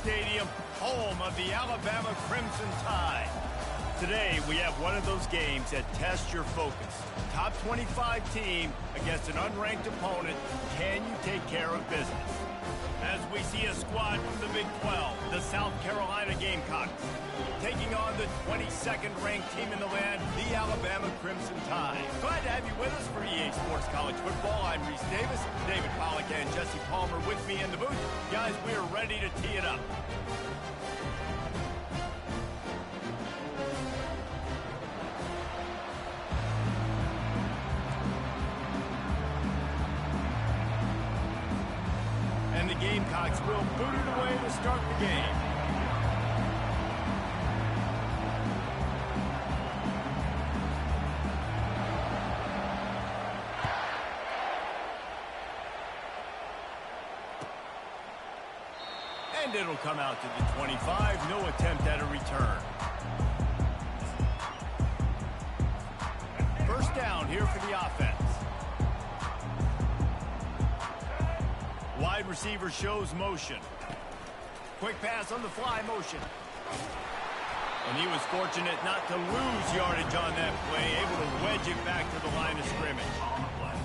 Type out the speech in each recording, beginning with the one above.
Stadium, home of the Alabama Crimson Tide. Today, we have one of those games that tests your focus. Top 25 team against an unranked opponent. Can you take care of business? As we see a squad from the Big 12, the South Carolina Gamecocks, taking on the 22nd ranked team in the land, the Alabama Crimson Tide. Glad to have you with us for EA Sports College Football. I'm Reese Davis, David Pollack and Jesse Palmer with me in the booth. Guys, we are ready to tee it up. And the Gamecocks will boot it away to start the game. And it'll come out to the 25. No attempt at a return. First down here for the offense. Wide receiver shows motion. Quick pass on the fly motion. And he was fortunate not to lose yardage on that play, able to wedge it back to the line of scrimmage.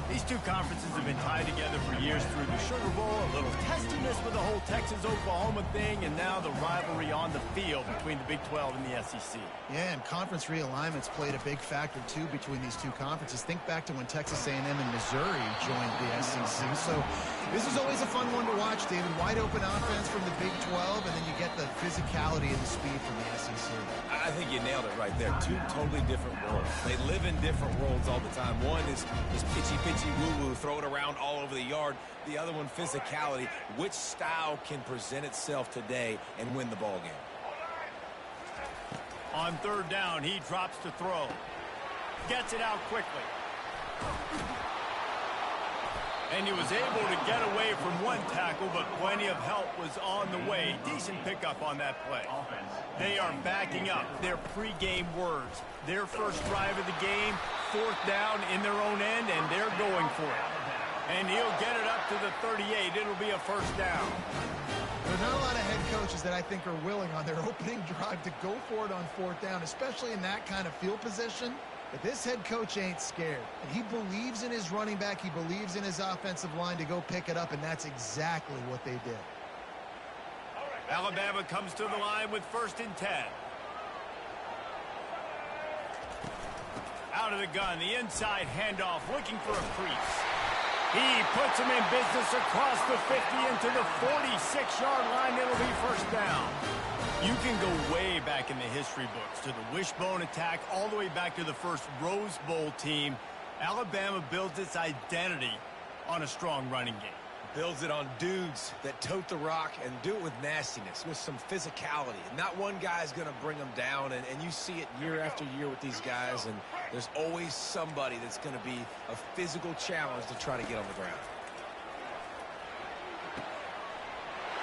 These two conferences have been tied together for years through the Sugar Bowl, a little testiness with the whole Texas-Oklahoma thing, and now the rivalry on the field between the Big 12 and the SEC. Yeah, and conference realignments played a big factor, too, between these two conferences. Think back to when Texas A&M and Missouri joined the SEC. So this is always a fun one to watch, David. Wide open offense from the Big 12, and then you get the physicality and the speed from the SEC. I think you nailed it right there. Two totally different worlds. They live in different worlds all the time. One is pitchy woo-woo, throw it around all over the yard. The other one, physicality. Which style can present itself today and win the ball game? On third down, he drops to throw. Gets it out quickly. And he was able to get away from one tackle, but plenty of help was on the way. Decent pickup on that play. They are backing up their pregame words. Their first drive of the game, fourth down in their own end, and they're going for it. And he'll get it up to the 38. It'll be a first down. There are not a lot of head coaches that I think are willing on their opening drive to go for it on fourth down, especially in that kind of field position. But this head coach ain't scared. And he believes in his running back. He believes in his offensive line to go pick it up, and that's exactly what they did. Alabama comes to the line with 1st and 10. Out of the gun, the inside handoff, looking for a crease. He puts him in business across the 50 into the 46-yard line. It'll be first down. You can go way back in the history books to the wishbone attack, all the way back to the first Rose Bowl team. Alabama builds its identity on a strong running game. Builds it on dudes that tote the rock and do it with nastiness, with some physicality. Not one guy's going to bring them down, and you see it year after year with these guys, and there's always somebody that's going to be a physical challenge to try to get on the ground.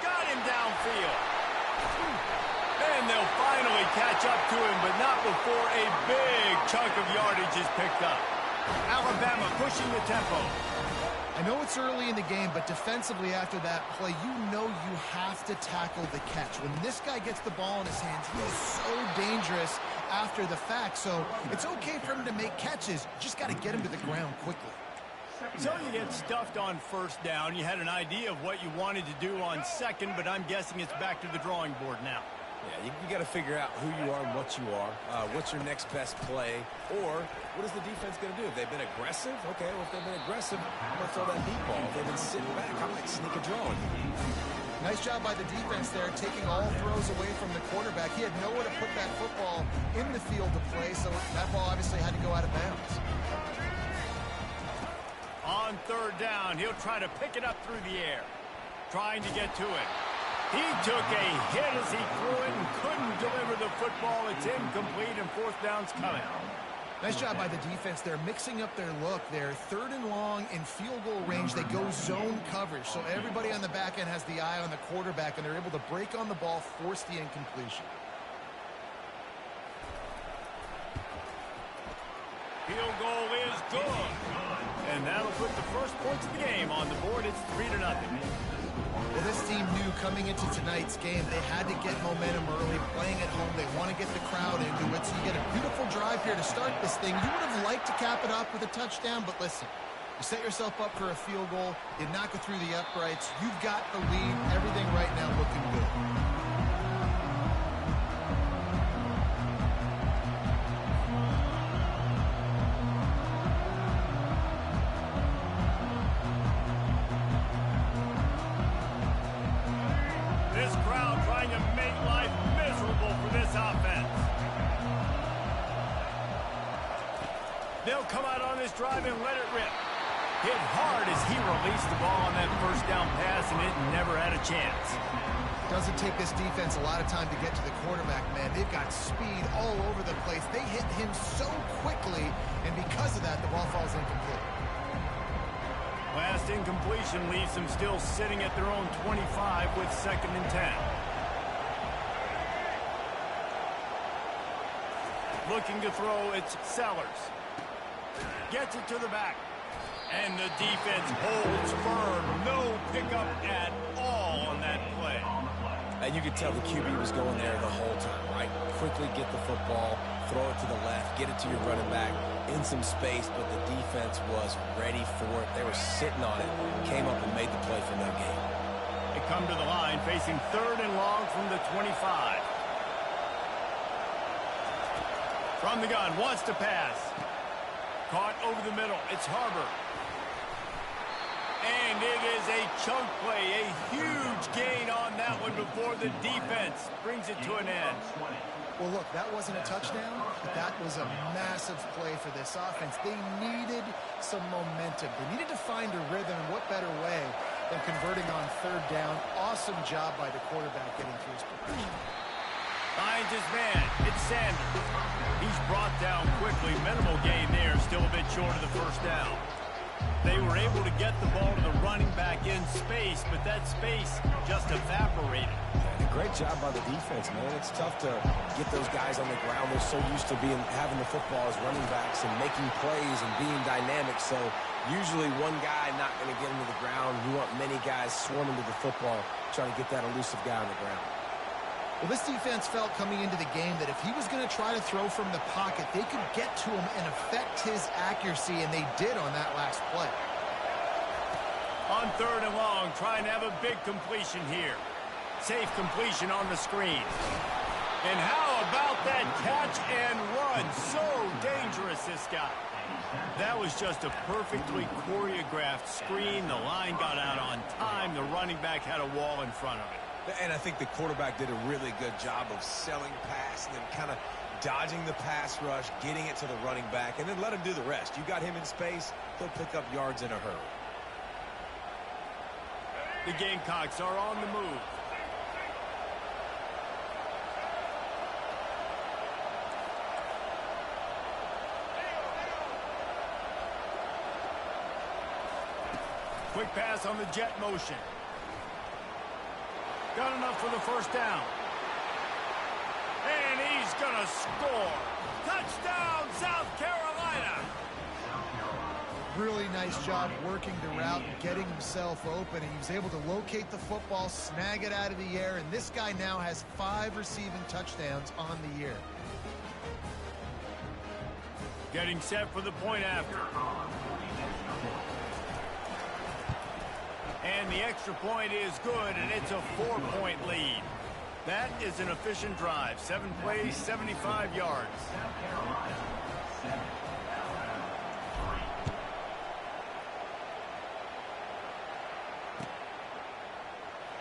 Got him downfield. And they'll finally catch up to him, but not before a big chunk of yardage is picked up. Alabama pushing the tempo. I know it's early in the game, but defensively after that play, you know you have to tackle the catch. When this guy gets the ball in his hands, he is so dangerous after the fact. So it's okay for him to make catches. You just got to get him to the ground quickly. So you get stuffed on first down. You had an idea of what you wanted to do on second, but I'm guessing it's back to the drawing board now. Yeah, you got to figure out who you are and what you are. What's your next best play? Or what is the defense going to do? If they've been aggressive, okay, well, if they've been aggressive, I'm going to throw that deep ball. If they've been sitting back, I might sneak a draw in. Nice job by the defense there, taking all throws away from the quarterback. He had nowhere to put that football in the field to play, so that ball obviously had to go out of bounds. On third down, he'll try to pick it up through the air, trying to get to it. He took a hit as he threw it and couldn't deliver the football. It's incomplete, and fourth down's coming. Nice job by the defense there, mixing up their look there. 3rd and long in field goal range. They go zone coverage, so everybody on the back end has the eye on the quarterback, and they're able to break on the ball, force the incompletion. Field goal is good. And that'll put the first points of the game on the board. It's 3-0. Well, this team knew coming into tonight's game they had to get momentum early, playing at home. They want to get the crowd into it, so you get a beautiful drive here to start this thing. You would have liked to cap it off with a touchdown, but listen, you set yourself up for a field goal, you knock it through the uprights, you've got the lead, everything right now looking good. This crowd trying to make life miserable for this offense. They'll come out on this drive and let it rip. Hit hard as he released the ball on that first down pass, and it never had a chance. Doesn't take this defense a lot of time to get to the quarterback, man. They've got speed all over the place. They hit him so quickly, and because of that, the ball falls incomplete. Last incompletion leaves them still sitting at their own 25 with 2nd and 10. Looking to throw, it's Sellers. Gets it to the back. And the defense holds firm. No pickup at all on that play. And you could tell the QB was going there the whole time, right? Quickly get the football, throw it to the left, get it to your running back in some space, but the defense was ready for it. They were sitting on it, came up and made the play for no gain. They come to the line, facing 3rd and long from the 25. From the gun, wants to pass. Caught over the middle. It's Harbor. And it is a chunk play, a huge gain on that one before the defense brings it to an end. Well, look, that wasn't a touchdown, but that was a massive play for this offense. They needed some momentum. They needed to find a rhythm, and what better way than converting on 3rd down. Awesome job by the quarterback getting through his progression. Finds his man. It's Sanders. He's brought down quickly. Minimal gain there, still a bit short of the 1st down. They were able to get the ball to the running back in space, but that space just evaporated. And a great job by the defense, man. It's tough to get those guys on the ground. They're so used to having the football as running backs and making plays and being dynamic. So usually one guy not going to get into the ground. You want many guys swarming to the football, trying to get that elusive guy on the ground. Well, this defense felt coming into the game that if he was going to try to throw from the pocket, they could get to him and affect his accuracy, and they did on that last play. On 3rd and long, trying to have a big completion here. Safe completion on the screen. And how about that catch and run? So dangerous, this guy. That was just a perfectly choreographed screen. The line got out on time. The running back had a wall in front of it. And I think the quarterback did a really good job of selling pass and then kind of dodging the pass rush, getting it to the running back, and then let him do the rest. You got him in space, he'll pick up yards in a hurry. The Gamecocks are on the move. Quick pass on the jet motion. Got enough for the 1st down. And he's going to score. Touchdown, South Carolina. Really nice job working the route and getting himself open. He was able to locate the football, snag it out of the air, and this guy now has 5 receiving touchdowns on the year. Getting set for the point after. And the extra point is good, and it's a 4-point lead. That is an efficient drive. 7 plays, 75 yards.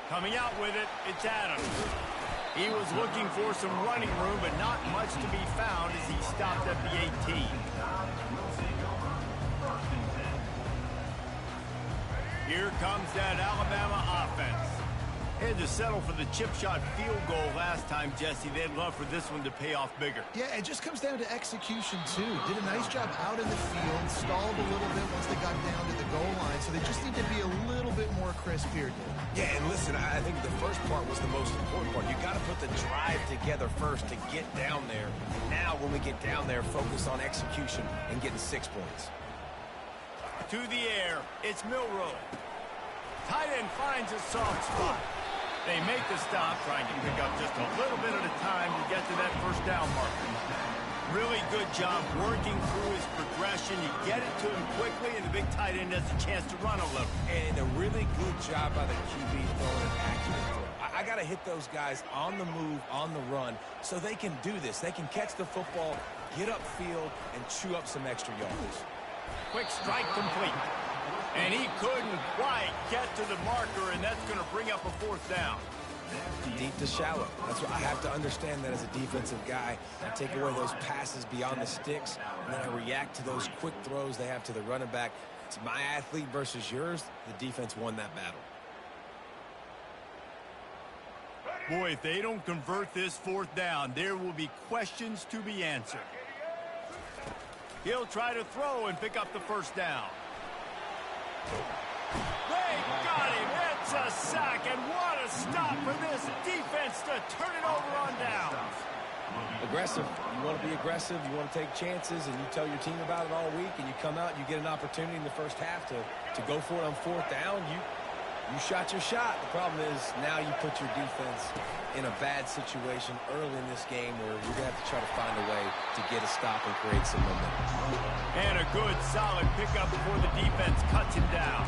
Coming out with it, it's Adams. He was looking for some running room, but not much to be found as he stopped at the 18. Here comes that Alabama offense. Had to settle for the chip shot field goal last time, Jesse. They'd love for this one to pay off bigger. Yeah, it just comes down to execution, too. Did a nice job out in the field, stalled a little bit once they got down to the goal line, so they just need to be a little bit more crisp here, Dave. Yeah, and listen, I think the first part was the most important part. You got to put the drive together first to get down there. Now, when we get down there, focus on execution and getting 6 points. To the air, it's Milroe. Tight end finds a soft spot. They make the stop, trying to pick up just a little bit at a time to get to that first down marker. Really good job working through his progression. You get it to him quickly, and the big tight end has a chance to run a little. And a really good job by the QB throwing an accurate throw. I got to hit those guys on the move, on the run, so they can do this. They can catch the football, get upfield, and chew up some extra yards. Quick strike complete. And he couldn't quite get to the marker, and that's going to bring up a fourth down. Deep to shallow. That's what I have to understand that as a defensive guy. I take away those passes beyond the sticks, and then I react to those quick throws they have to the running back. It's my athlete versus yours. The defense won that battle. Boy, if they don't convert this fourth down, there will be questions to be answered. He'll try to throw and pick up the first down. They got him. It's a sack, and what a stop for this defense to turn it over on down. Aggressive. You want to be aggressive. You want to take chances, and you tell your team about it all week, and you come out and you get an opportunity in the first half to go for it on fourth down. You shot your shot. The problem is now you put your defense in a bad situation early in this game where you're going to have to try to find a way to get a stop and create some momentum. And a good, solid pickup before the defense cuts him down.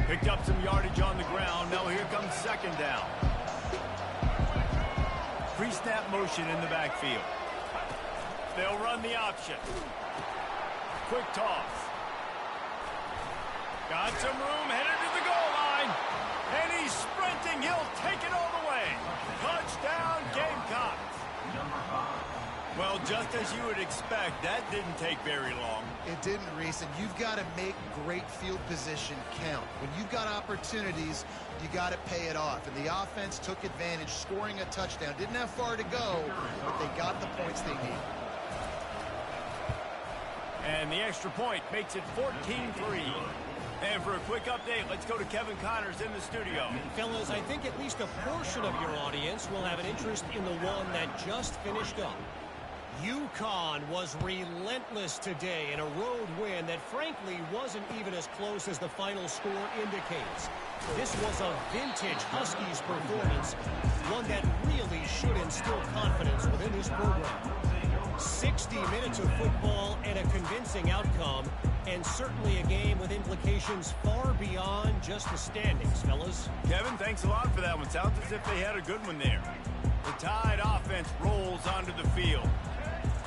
Picked up some yardage on the ground. Now here comes second down. Pre-snap motion in the backfield. They'll run the option. Quick toss. Got some room, headed to the goal line. And he's sprinting. He'll take it all the way. Touchdown, Gamecocks. Well, just as you would expect, that didn't take very long. It didn't, Reese, and you've got to make great field position count. When you've got opportunities, you got to pay it off. And the offense took advantage, scoring a touchdown. Didn't have far to go, but they got the points they needed. And the extra point makes it 14-3. And for a quick update, let's go to Kevin Connors in the studio. Fellas, I think at least a portion of your audience will have an interest in the one that just finished up. UConn was relentless today in a road win that frankly wasn't even as close as the final score indicates. This was a vintage Huskies performance, one that really should instill confidence within this program. 60 minutes of football and a convincing outcome, and certainly a game with implications far beyond just the standings, fellas. Kevin, thanks a lot for that one. Sounds as if they had a good one there. The Tide offense rolls onto the field.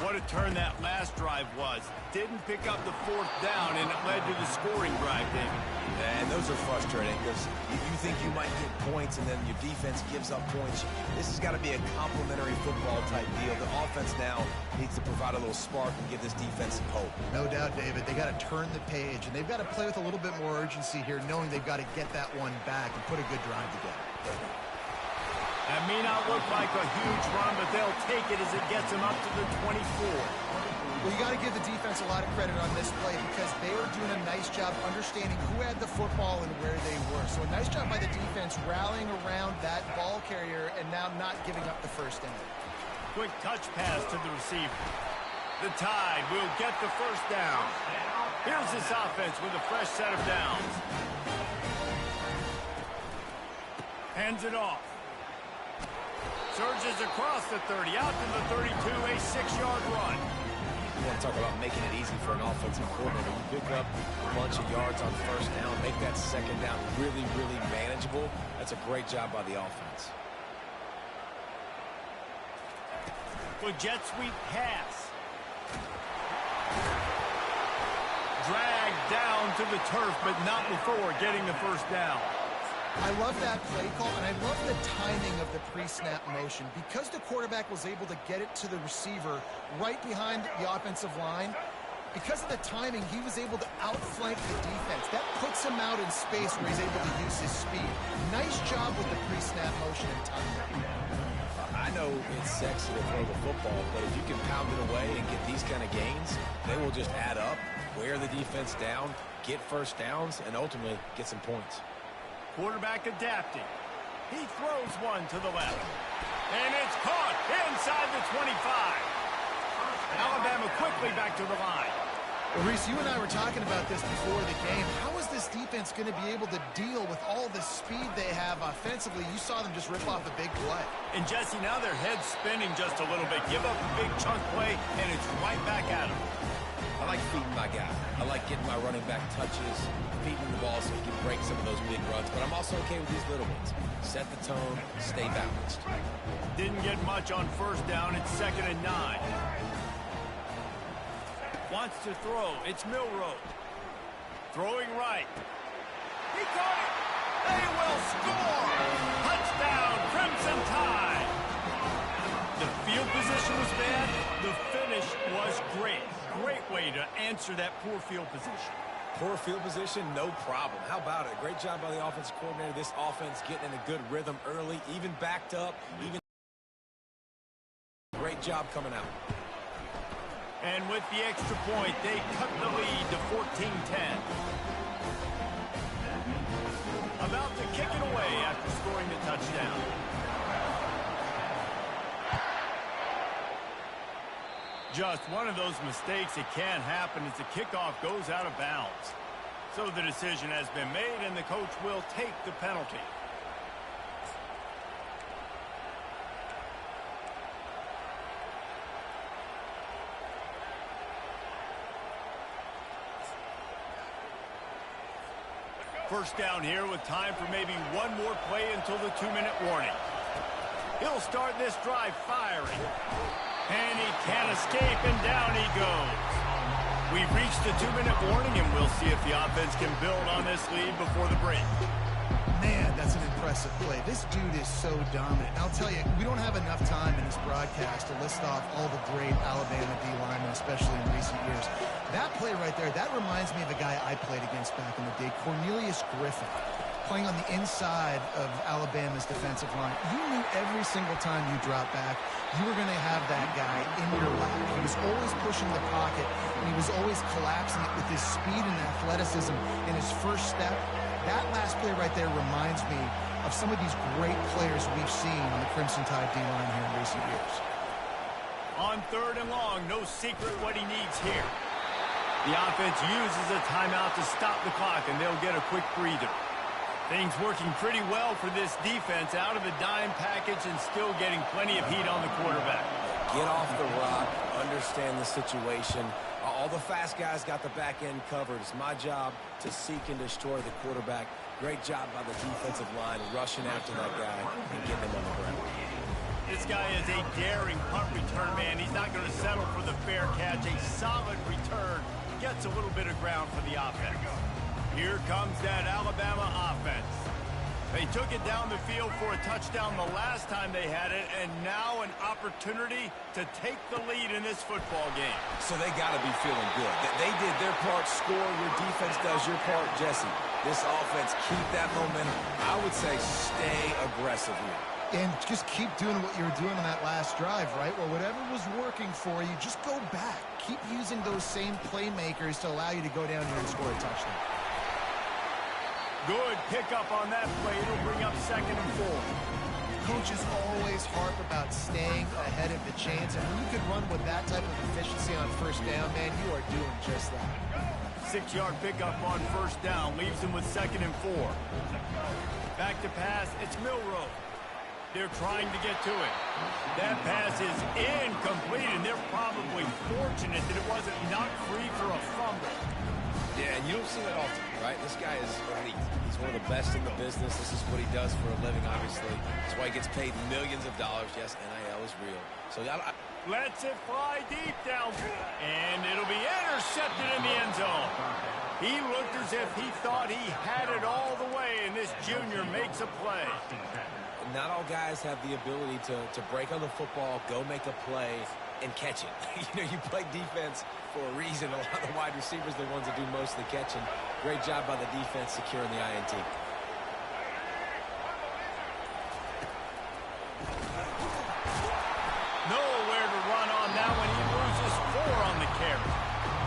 What a turn that last drive was. Didn't pick up the fourth down, and it led to the scoring drive, David. And those are frustrating because you think you might get points and then your defense gives up points. This has got to be a complementary football type deal. The offense now needs to provide a little spark and give this defense some hope. No doubt, David. They got to turn the page, and they've got to play with a little bit more urgency here, knowing they've got to get that one back and put a good drive together. That may not look like a huge run, but they'll take it as it gets them up to the 24. Well, you got to give the defense a lot of credit on this play because they were doing a nice job understanding who had the football and where they were. So a nice job by the defense rallying around that ball carrier and now not giving up the first down. Quick touch pass to the receiver. The Tide will get the first down. Here's this offense with a fresh set of downs. Hands it off. Surges across the 30, out to the 32, a 6-yard run. You want to talk about making it easy for an offensive coordinator. You pick up a bunch of yards on first down, make that second down really, really manageable. That's a great job by the offense. Good jet sweep pass. Dragged down to the turf, but not before getting the first down. I love that play call, and I love the timing of the pre-snap motion. Because the quarterback was able to get it to the receiver right behind the offensive line, because of the timing, he was able to outflank the defense. That puts him out in space where he's able to use his speed. Nice job with the pre-snap motion and timing. I know it's sexy to throw the football, but if you can pound it away and get these kind of gains, they will just add up, wear the defense down, get first downs, and ultimately get some points. Quarterback adapting. He throws one to the left. And it's caught inside the 25. Alabama quickly back to the line. Well, Reese, you and I were talking about this before the game. How is this defense going to be able to deal with all the speed they have offensively? You saw them just rip off a big play. And, Jesse, now their head's spinning just a little bit. Give up a big chunk play, and it's right back at them. I like feeding my guy. I like getting my running back touches, feeding the ball so he can break some of those big runs. But I'm also okay with these little ones. Set the tone, stay balanced. Didn't get much on first down. It's 2nd and 9. Wants to throw. It's Milroe. Throwing right. He caught it. They will score. Touchdown, Crimson Tide. The field position was bad. The finish was great. Great way to answer that poor field position. Poor field position, no problem. How about it? Great job by the offensive coordinator. This offense getting in a good rhythm early, even backed up, even great job coming out. And with the extra point, they cut the lead to 14-10. About to kick it away after scoring the touchdown. Just one of those mistakes that can happen as the kickoff goes out of bounds. So the decision has been made, and the coach will take the penalty. First down here with time for maybe one more play until the 2-minute warning. He'll start this drive firing. And he can't escape, and down he goes. We've reached the 2-minute warning, and we'll see if the offense can build on this lead before the break. Man, that's an impressive play. This dude is so dominant. And I'll tell you, we don't have enough time in this broadcast to list off all the great Alabama D-linemen, especially in recent years. That play right there, that reminds me of a guy I played against back in the day, Cornelius Griffin, playing on the inside of Alabama's defensive line. You knew every single time you dropped back, you were going to have that guy in your lap. He was always pushing the pocket, and he was always collapsing it with his speed and athleticism in his first step. That last play right there reminds me of some of these great players we've seen on the Crimson Tide D-line here in recent years. On 3rd and long, no secret what he needs here. The offense uses a timeout to stop the clock, and they'll get a quick breather. Things working pretty well for this defense, out of the dime package and still getting plenty of heat on the quarterback. Get off the rock, understand the situation. All the fast guys got the back end covered. It's my job to seek and destroy the quarterback. Great job by the defensive line rushing after that guy and getting him on the ground. This guy is a daring punt return man. He's not going to settle for the fair catch. A solid return. Gets a little bit of ground for the offense. Here comes that Alabama offense. They took it down the field for a touchdown the last time they had it, and now an opportunity to take the lead in this football game. So they got to be feeling good. They did their part, score. Your defense does your part, Jesse. This offense, keep that momentum. I would say stay aggressive here. And just keep doing what you were doing on that last drive, right? Well, whatever was working for you, just go back. Keep using those same playmakers to allow you to go down here and score a touchdown. Good pickup on that play. It'll bring up 2nd and 4. Coaches always harp about staying ahead of the chains, and when you can run with that type of efficiency on first down, man, you are doing just that. 6-yard pickup on first down leaves them with 2nd and 4. Back to pass. It's Milroe. They're trying to get to it. That pass is incomplete, and they're probably fortunate that it wasn't knocked free for a fumble. Yeah, and you don't see that often, right? This guy is elite. He's one of the best in the business. This is what he does for a living, obviously. That's why he gets paid millions of dollars. Yes, NIL is real. So lets it fly deep down. And it'll be intercepted in the end zone. He looked as if he thought he had it all the way, and this junior makes a play. Not all guys have the ability to break on the football, go make a play, and catch it. You play defense for a reason. A lot of the wide receivers are the ones that do most of the catching. Great job by the defense securing the INT. Nowhere to run on that one. He loses 4 on the carry.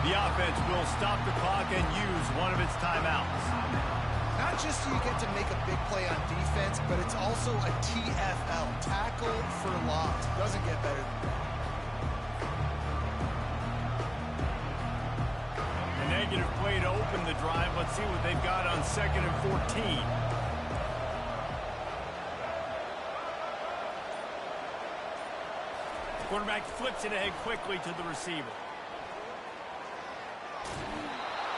The offense will stop the clock and use one of its timeouts. Not just so you get to make a big play on defense, but it's also a TFL, tackle for loss. Doesn't get better than that. A negative play to open the drive. Let's see what they've got on 2nd and 14. Quarterback flips it ahead quickly to the receiver.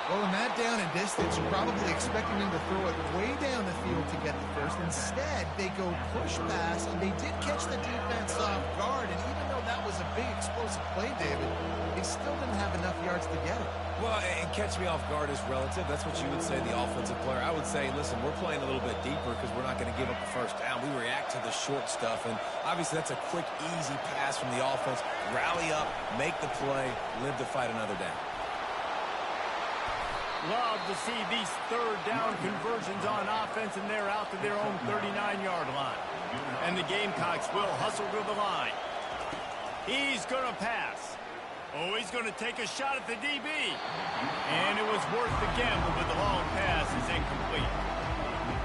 Well, in that down and distance, you're probably expecting them to throw it way down the field to get the first. Instead, they go push pass, and they did catch the defense off guard. And even though that was a big explosive play, David, they still didn't have enough yards to get it. Well, and catch me off guard is relative. That's what you would say, the offensive player. I would say, listen, we're playing a little bit deeper because we're not going to give up the first down. We react to the short stuff, and obviously that's a quick, easy pass from the offense. Rally up, make the play, live to fight another down. Love to see these third down conversions on offense, and they're out to their own 39-yard line. And the Gamecocks will hustle to the line. He's going to pass. Oh, he's going to take a shot at the DB. And it was worth the gamble, but the long pass is incomplete.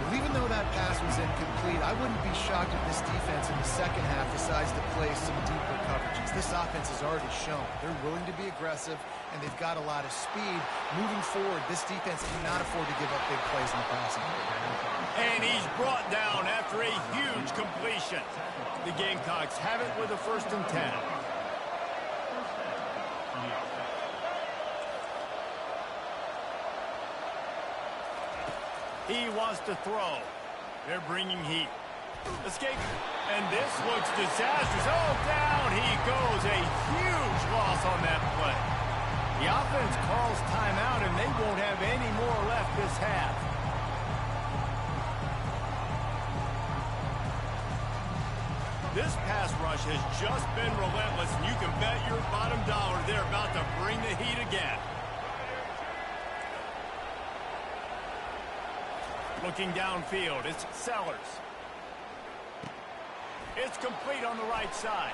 Well, even though that pass was incomplete, I wouldn't be shocked if this defense in the second half decides to play some deeper coverages. This offense has already shown they're willing to be aggressive, and they've got a lot of speed. Moving forward, this defense cannot afford to give up big plays in the passing game. And he's brought down after a huge completion. The Gamecocks have it with a 1st and 10. He wants to throw. They're bringing heat. Escape. And this looks disastrous. Oh, down he goes. A huge loss on that play. The offense calls timeout, and they won't have any more left this half. This pass rush has just been relentless, and you can bet your bottom dollar they're about to bring the heat again. Looking downfield, it's Sellers. It's complete on the right side.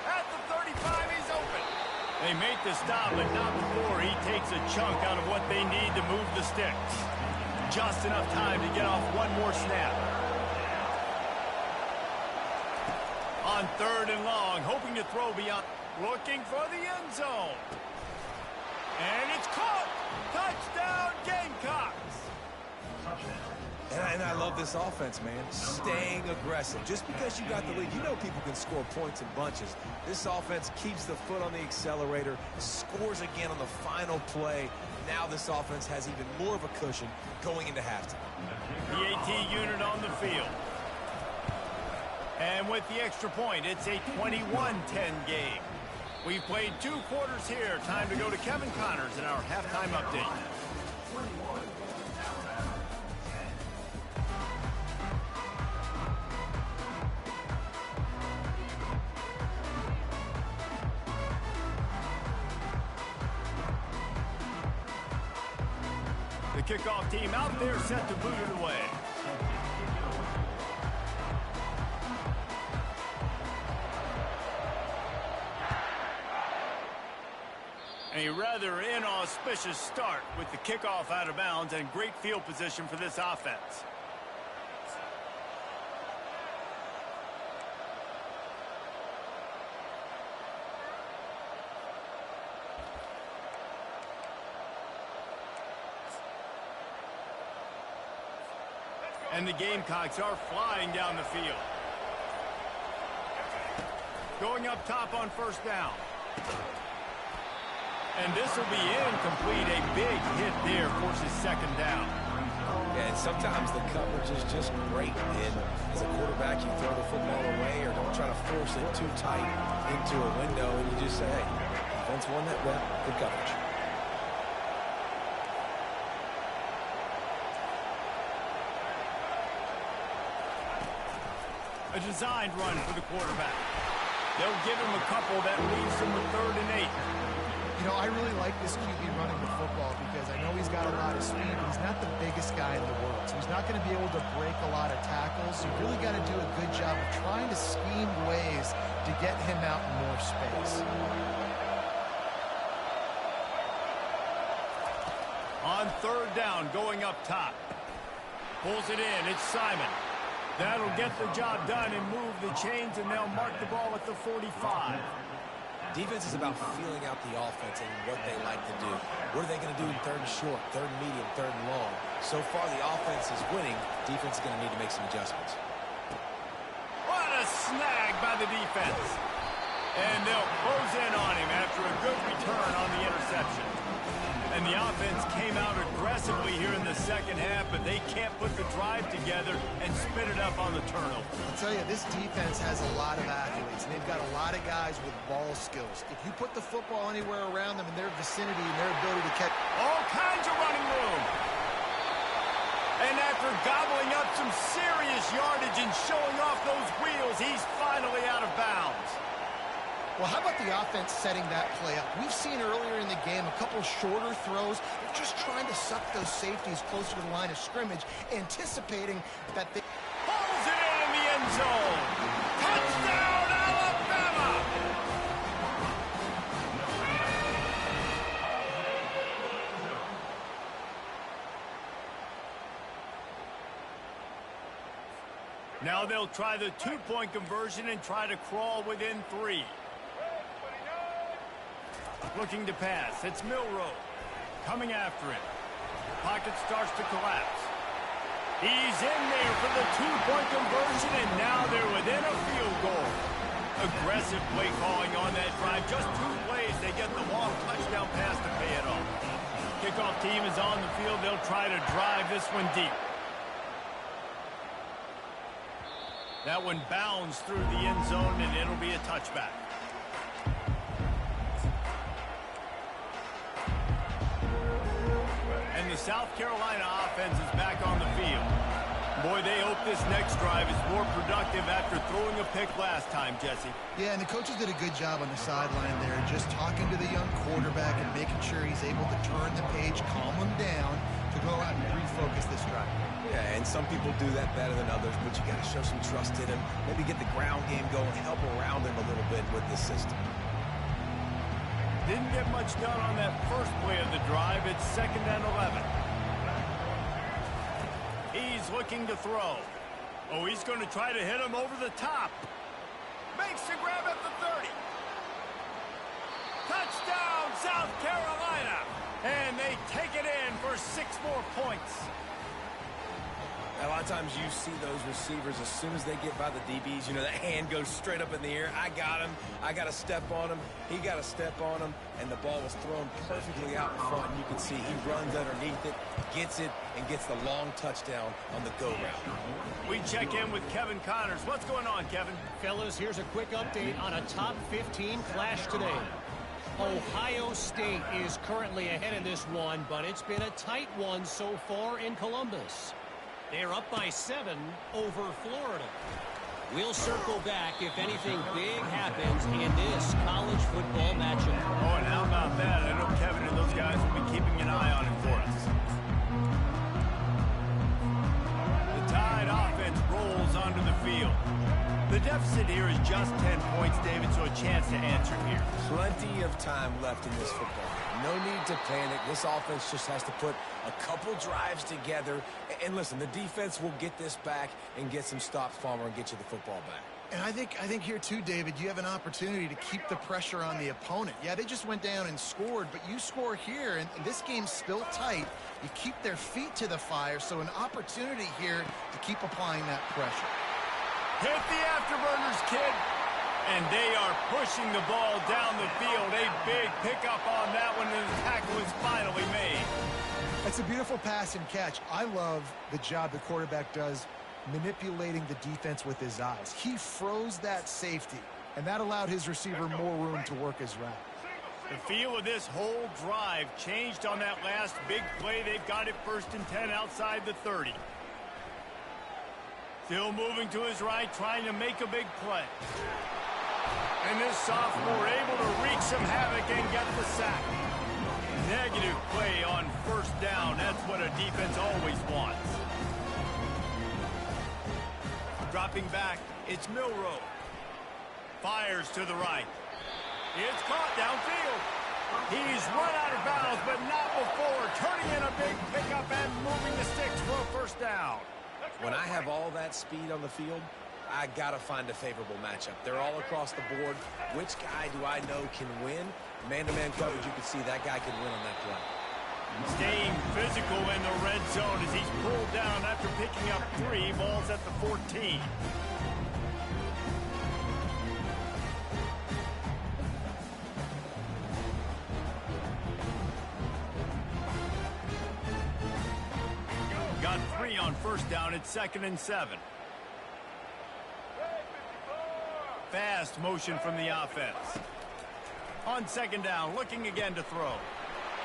At the 35, he's open. They make the stop, but not before he takes a chunk out of what they need to move the sticks. Just enough time to get off one more snap. On 3rd and long, hoping to throw beyond. Looking for the end zone. And it's caught. Touchdown, Gamecocks. And I love this offense, man. Staying aggressive. Just because you got the lead, you know people can score points in bunches. This offense keeps the foot on the accelerator, scores again on the final play. Now this offense has even more of a cushion going into halftime. The AT unit on the field. And with the extra point, it's a 21-10 game. We've played 2 quarters here. Time to go to Kevin Connors in our halftime update. The kickoff team out there set to boot it away. A rather inauspicious start with the kickoff out of bounds and great field position for this offense. And the Gamecocks are flying down the field. Going up top on 1st down. And this will be incomplete. A big hit there forces 2nd down. Yeah, and sometimes the coverage is just great. And as a quarterback, you throw the football away or don't try to force it too tight into a window, and you just say, hey, defense won that bet. Good coverage. A designed run for the quarterback. They'll give him a couple that leaves him with 3rd and 8. You know, I really like this QB running the football because I know he's got a lot of speed, but he's not the biggest guy in the world. So he's not going to be able to break a lot of tackles. You really got to do a good job of trying to scheme ways to get him out in more space. On 3rd down, going up top. Pulls it in. It's Simon. That'll get the job done and move the chains, and they'll mark the ball at the 45. Defense is about feeling out the offense and what they like to do. What are they going to do in third and short, third and medium, third and long? So far, the offense is winning. Defense is going to need to make some adjustments. What a snag by the defense. And they'll close in on him after a good return on the interception. And the offense came out aggressively here in the second half, but they can't put the drive together and spit it up on the turnover. I'll tell you, this defense has a lot of athletes, and they've got a lot of guys with ball skills. If you put the football anywhere around them in their vicinity and their ability to catch all kinds of running room. And after gobbling up some serious yardage and showing off those wheels, he's finally out of bounds. Well, how about the offense setting that play up? We've seen earlier in the game a couple shorter throws. They're just trying to suck those safeties closer to the line of scrimmage, anticipating that they... Pulls it in the end zone. Touchdown, Alabama! Now they'll try the two-point conversion and try to crawl within 3. Looking to pass. It's Milroe. Coming after him. Pocket starts to collapse. He's in there for the two-point conversion, and now they're within a field goal. Aggressive play calling on that drive. Just 2 plays, they get the long touchdown pass to pay it off. Kickoff team is on the field. They'll try to drive this one deep. That one bounds through the end zone, and it'll be a touchback. And the South Carolina offense is back on the field. Boy, they hope this next drive is more productive after throwing a pick last time, Jesse. Yeah, and the coaches did a good job on the sideline there, just talking to the young quarterback and making sure he's able to turn the page, calm him down, to go out and refocus this drive. Yeah, and some people do that better than others, but you got to show some trust in him. Maybe get the ground game going, help around him a little bit with this system. Didn't get much done on that first play of the drive. It's 2nd and 11. He's looking to throw. Oh, he's going to try to hit him over the top. Makes the grab at the 30. Touchdown, South Carolina. And they take it in for 6 more points. A lot of times you see those receivers, as soon as they get by the DBs, you know, that hand goes straight up in the air. I got him. I got to step on him. He got to step on him. And the ball was thrown perfectly out in front. And you can see he runs underneath it, gets it, and gets the long touchdown on the go route. We check in with Kevin Connors. What's going on, Kevin? Fellas, here's a quick update on a top 15 clash today. Ohio State is currently ahead in this one, but it's been a tight one so far in Columbus. They're up by 7 over Florida. We'll circle back if anything big happens in this college football matchup. Oh, and how about that? I know Kevin and those guys will be keeping an eye on it for us. The Tide offense rolls onto the field. The deficit here is just 10 points, David, so a chance to answer here. Plenty of time left in this football game. No need to panic. This offense just has to put a couple drives together. And listen, the defense will get this back and get some stops, Palmer, and get you the football back. And I think here too, David, you have an opportunity to keep the pressure on the opponent. Yeah, they just went down and scored, but you score here, and this game's still tight. You keep their feet to the fire, so an opportunity here to keep applying that pressure. Hit the afterburners, kid. And they are pushing the ball down the field. A big pickup on that one, and the tackle is finally made. It's a beautiful pass and catch. I love the job the quarterback does manipulating the defense with his eyes. He froze that safety, and that allowed his receiver more room to work his route. The feel of this whole drive changed on that last big play. They've got it 1st and 10 outside the 30. Still moving to his right, trying to make a big play. And this sophomore able to wreak some havoc and get the sack. Negative play on 1st down. That's what a defense always wants. Dropping back, it's Milroe. Fires to the right. It's caught downfield. He's run out of bounds, but not before. Turning in a big pickup and moving the sticks for a first down. When I have all that speed on the field, I got to find a favorable matchup. They're all across the board. Which guy do I know can win? Man-to-man coverage, you can see that guy can win on that play. Staying physical in the red zone as he's pulled down after picking up 3 balls at the 14. Got 3 on first down at 2nd and 7. Fast motion from the offense. On 2nd down, looking again to throw.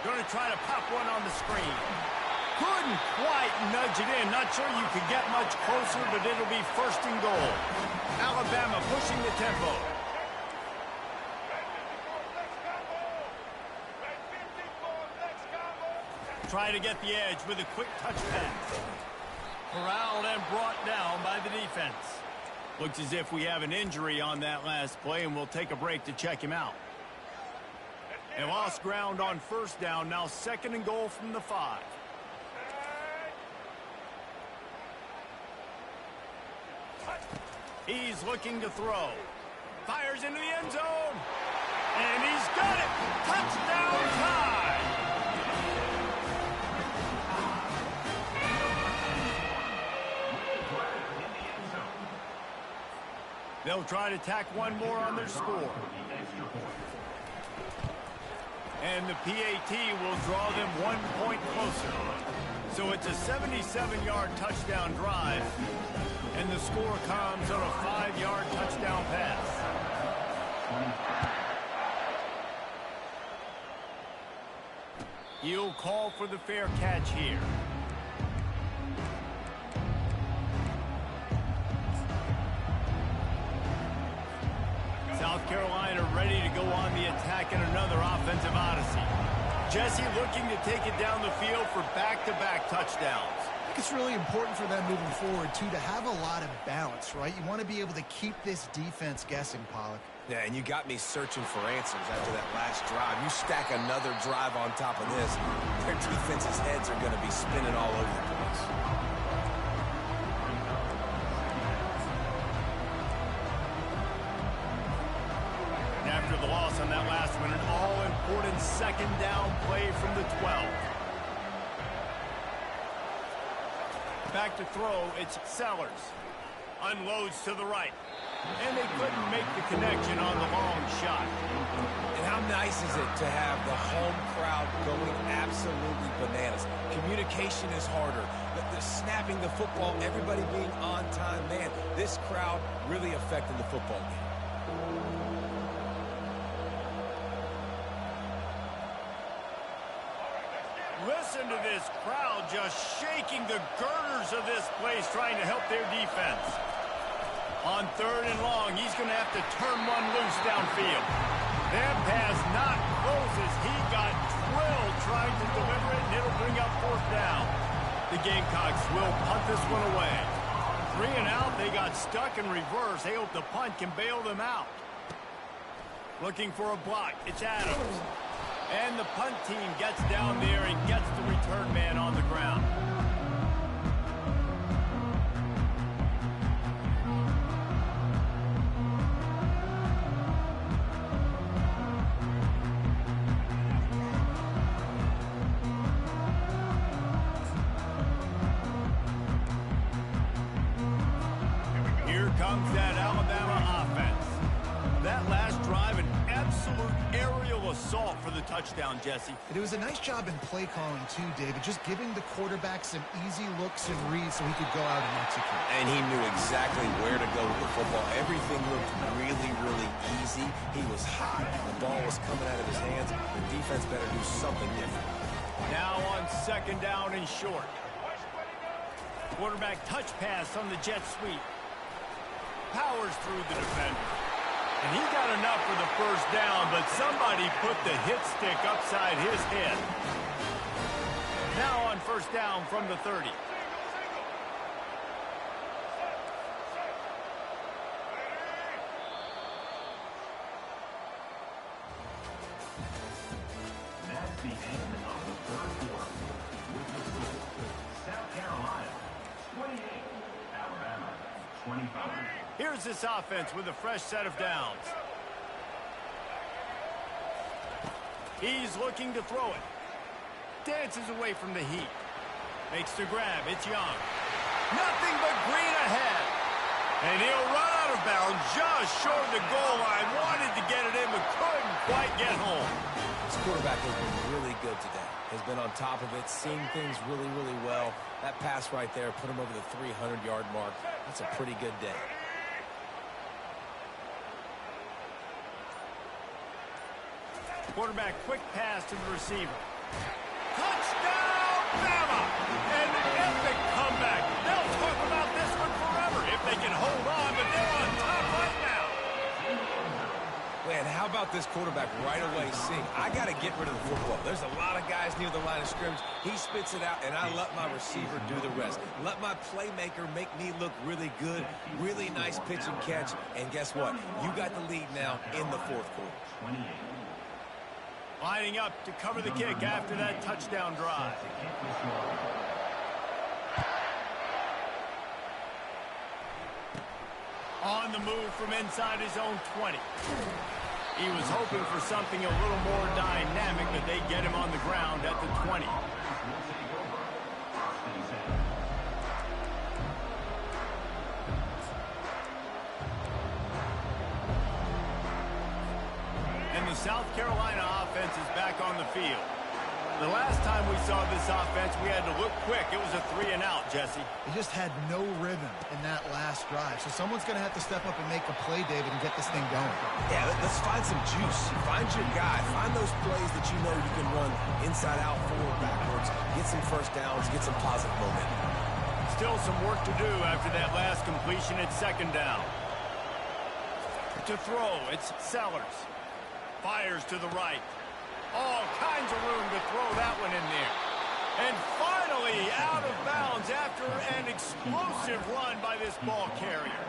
Going to try to pop one on the screen. Couldn't quite nudge it in. Not sure you could get much closer, but it'll be 1st and goal. Alabama pushing the tempo. Try to get the edge with a quick touch pass. Corralled and brought down by the defense. Looks as if we have an injury on that last play, and we'll take a break to check him out. They lost ground on first down. Now 2nd and goal from the 5. He's looking to throw. Fires into the end zone. And he's got it. Touchdown tie. They'll try to tack one more on their score. And the PAT will draw them 1 point closer. So it's a 77-yard touchdown drive. And the score comes on a 5-yard touchdown pass. He'll call for the fair catch here. South Carolina ready to go on the attack in another offensive odyssey. Jesse looking to take it down the field for back-to-back touchdowns. I think it's really important for them moving forward, too, to have a lot of balance, right? You want to be able to keep this defense guessing, Pollock. Yeah, and you got me searching for answers after that last drive. You stack another drive on top of this, their defense's heads are going to be spinning all over the place. And after the loss on that last one, an all-important 2nd down play from the 12. Back to throw, it's Sellers. Unloads to the right. And they couldn't make the connection on the long shot. And how nice is it to have the home crowd going absolutely bananas? Communication is harder. The snapping the football, everybody being on time. Man, this crowd really affecting the football game. Listen to this crowd just shaking the girders of this place, trying to help their defense. On 3rd and long, he's going to have to turn one loose downfield. That pass not close as he got drilled trying to deliver it, and it'll bring up 4th down. The Gamecocks will punt this one away. 3 and out, they got stuck in reverse. They hope the punt can bail them out. Looking for a block, it's Adams. And the punt team gets down there and gets the return man on the ground. Here comes that Alabama offense. That last drive, an absolute aerial assault for the touchdown, Jesse. It was a nice job in play calling, too, David, just giving the quarterback some easy looks and reads so he could go out and execute. And he knew exactly where to go with the football. Everything looked really, really easy. He was hot. The ball was coming out of his hands. The defense better do something different. Now on 2nd down and short. Quarterback touch pass on the jet sweep. Powers through the defender. And he got enough for the 1st down, but somebody put the hit stick upside his head. Now on 1st down from the 30. Here's this offense with a fresh set of downs. He's looking to throw it. Dances away from the heat. Makes the grab. It's Young. Nothing but green ahead. And he'll run out of bounds just short of the goal line. Wanted to get it in, but couldn't quite get home. This quarterback has been really good today. Has been on top of it, seeing things really, really well. That pass right there put him over the 300-yard mark. That's a pretty good day. Quarterback, quick pass to the receiver. Touchdown, Bama! An epic comeback. They'll talk about this one forever if they can hold on, but they're on top right now. Man, how about this quarterback right away seeing, I got to get rid of the football. There's a lot of guys near the line of scrimmage. He spits it out, and I let my receiver do the rest. Let my playmaker make me look really good. Really nice pitch and catch. And guess what? You got the lead now in the fourth quarter. Lining up to cover the kick after that touchdown drive. On the move from inside his own 20. He was hoping for something a little more dynamic, but they get him on the ground at the 20. South Carolina offense is back on the field. The last time we saw this offense, we had to look quick. It was a 3-and-out, Jesse. He just had no rhythm in that last drive. So someone's going to have to step up and make a play, David, and get this thing going. Yeah, let's find some juice. Find your guy. Find those plays that you know you can run inside out, forward, backwards. Get some first downs. Get some positive momentum. Still some work to do after that last completion at second down. To throw, it's Sellers. Fires to the right. All kinds of room to throw that one in there. And finally out of bounds after an explosive run by this ball carrier.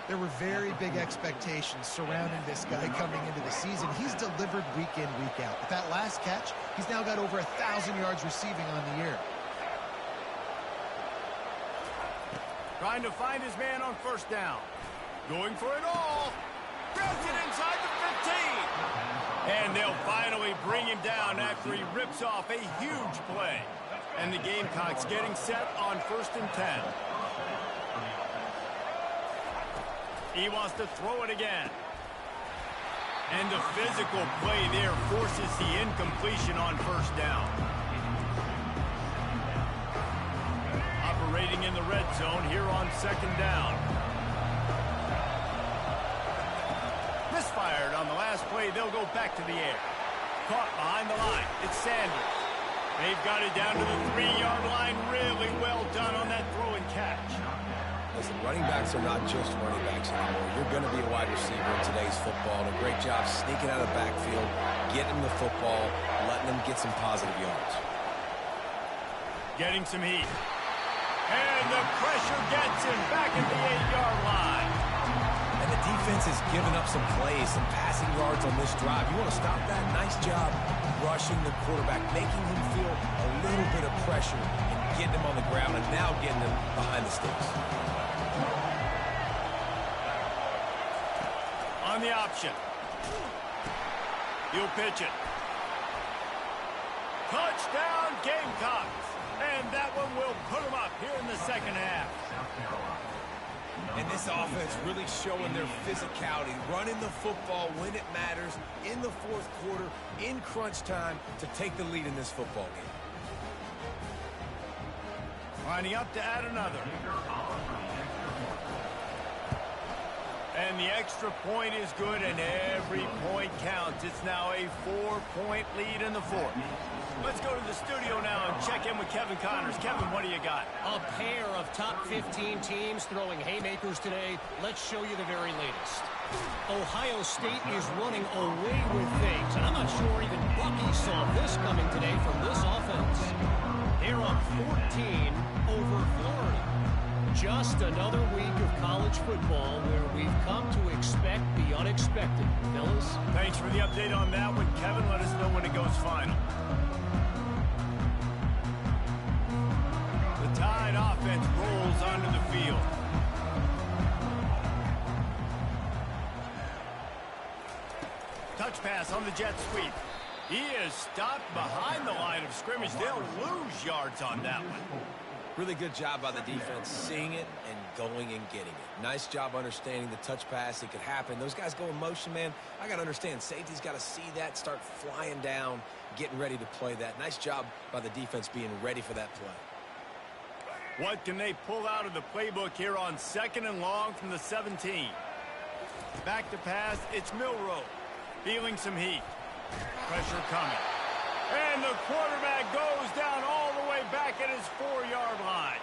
There were very big expectations surrounding this guy coming into the season. He's delivered week in, week out. With that last catch, he's now got over 1,000 yards receiving on the year. Trying to find his man on first down. Going for it all. Grabs it inside the 15. And they'll finally bring him down after he rips off a huge play. And the Gamecocks getting set on 1st and 10. He wants to throw it again. And the physical play there forces the incompletion on first down. Operating in the red zone here on 2nd down. Misfired on the last play. They'll go back to the air. Caught behind the line. It's Sanders. They've got it down to the 3-yard line. Really well done on that throw and catch. Listen, running backs are not just running backs anymore. You're going to be a wide receiver in today's football. And a great job sneaking out of the backfield, getting the football, letting them get some positive yards. Getting some heat. And the pressure gets him back at the 8-yard line. And the defense has given up some plays, some passing yards on this drive. You want to stop that? Nice job rushing the quarterback, making him feel a little bit of pressure and getting him on the ground and now getting him behind the sticks. On the option. He'll pitch it. Touchdown Gamecocks. And that one will put them up here in the second half. And this offense really showing their physicality, running the football when it matters, in the fourth quarter, in crunch time, to take the lead in this football game. Lining up to add another. And the extra point is good, and every point counts. It's now a 4-point lead in the fourth. Let's go to the studio now and check in with Kevin Connors. Kevin, what do you got? A pair of top 15 teams throwing haymakers today. Let's show you the very latest. Ohio State is running away with things, and I'm not sure even Bucky saw this coming today from this offense. They're up 14 over Florida. Just another week of college football where we've come to expect the unexpected. Fellas? Thank Thanks for the update on that one, Kevin. Let us know when it goes final. The Tide offense rolls onto the field. Touch pass on the jet sweep. He is stopped behind the line of scrimmage. They'll lose yards on that one. Really good job by the defense seeing it and going and getting it. Nice job understanding the touch pass. It could happen. Those guys go in motion, man. I got to understand. Safety's got to see that, start flying down, getting ready to play that. Nice job by the defense being ready for that play. What can they pull out of the playbook here on 2nd and long from the 17? Back to pass. It's Milroe. Feeling some heat. Pressure coming. And the quarterback goes down all the way back at his 4-yard line.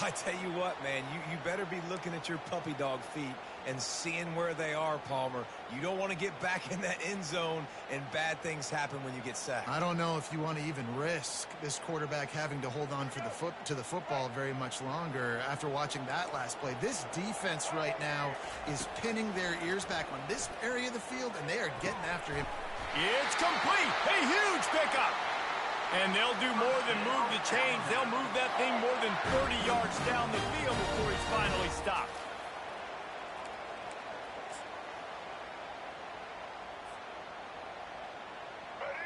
I tell you what, man, you better be looking at your puppy dog feet and seeing where they are, Palmer. You don't want to get back in that end zone and bad things happen when you get sacked. I don't know if you want to even risk this quarterback having to hold on to the football very much longer after watching that last play. This defense right now is pinning their ears back on this area of the field, and they are getting after him. It's complete. A huge pickup. And they'll do more than move the chains. They'll move that thing more than 30 yards down the field before he's finally stopped.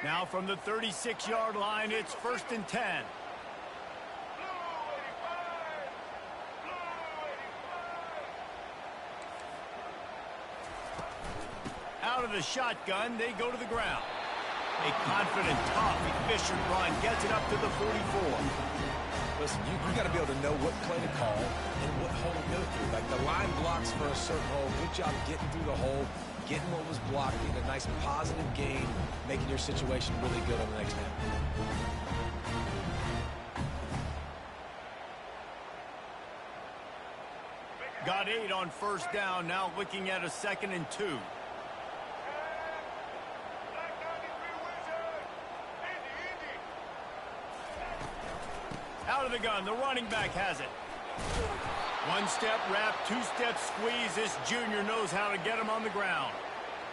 Now from the 36-yard line, it's 1st and 10. Out of the shotgun, they go to the ground. A confident, tough, efficient run gets it up to the 44. Listen, you got to be able to know what play to call and what hole to go through. Like the line blocks for a certain hole. Good job getting through the hole, getting what was blocked, getting a nice positive gain, making your situation really good on the next snap. Got 8 on 1st down, now looking at a 2nd and 2. Out of the gun, the running back has it. 1-step wrap, 2-step squeeze. This junior knows how to get him on the ground.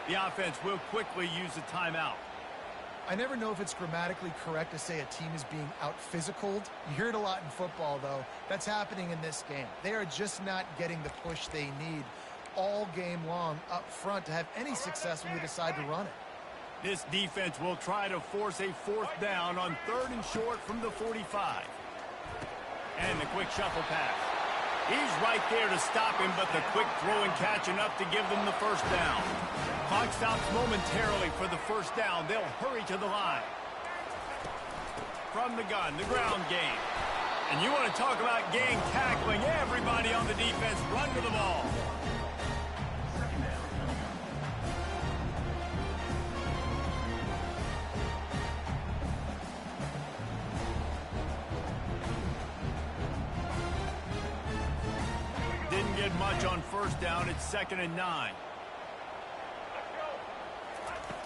The offense will quickly use a timeout. I never know if it's grammatically correct to say a team is being out-physicaled. You hear it a lot in football, though. That's happening in this game. They are just not getting the push they need all game long up front to have any success when we decide to run it. This defense will try to force a 4th down on 3rd and short from the 45. And the quick shuffle pass. He's right there to stop him, but the quick throw and catch enough to give them the 1st down. Clock stops momentarily for the 1st down. They'll hurry to the line. From the gun, the ground game. And you want to talk about gang tackling. Everybody on the defense run to the ball. Didn't get much on 1st down. It's 2nd and 9.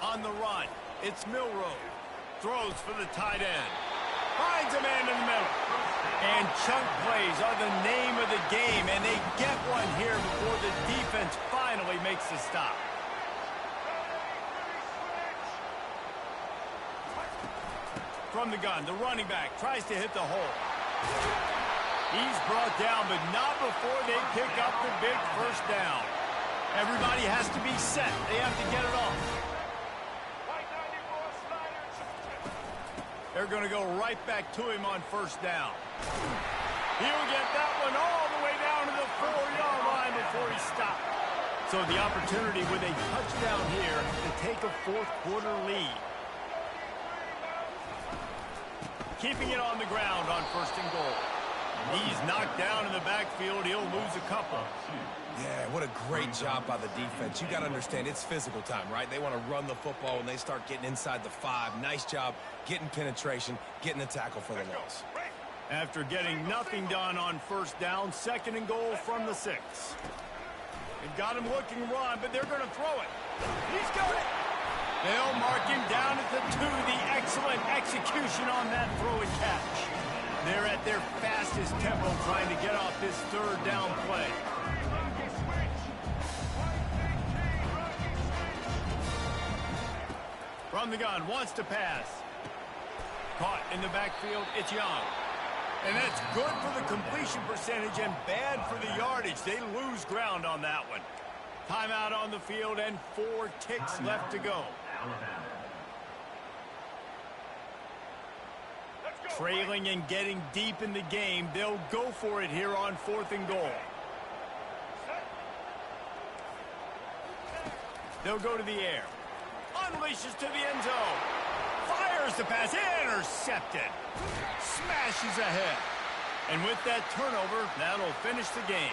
On the run, it's Milroe. Throws for the tight end. Finds a man in the middle. And chunk plays are the name of the game, and they get one here before the defense finally makes the stop. From the gun, the running back tries to hit the hole. He's brought down, but not before they pick up the big 1st down. Everybody has to be set. They have to get it off. They're going to go right back to him on 1st down. He'll get that one all the way down to the 4-yard line before he stopped. So the opportunity with a touchdown here to take a 4th quarter lead. Keeping it on the ground on 1st and goal. He's knocked down in the backfield. He'll lose a couple. Yeah, what a great job by the defense. You got to understand, it's physical time, right? They want to run the football when they start getting inside the 5. Nice job getting penetration, getting the tackle for the loss. After getting nothing done on 1st down, 2nd and goal from the 6. They've got him looking run, but they're going to throw it. He's got it. They'll mark him down at the 2. The excellent execution on that throw and catch. They're at their fastest tempo trying to get off this 3rd down play. From the gun, wants to pass. Caught in the backfield, it's Young. And that's good for the completion percentage and bad for the yardage. They lose ground on that one. Timeout on the field and 4 ticks left to go. Trailing and getting deep in the game, they'll go for it here on 4th and goal. They'll go to the air. Unleashes to the end zone. Fires the pass. Intercepted. Smashes ahead. And with that turnover, that'll finish the game.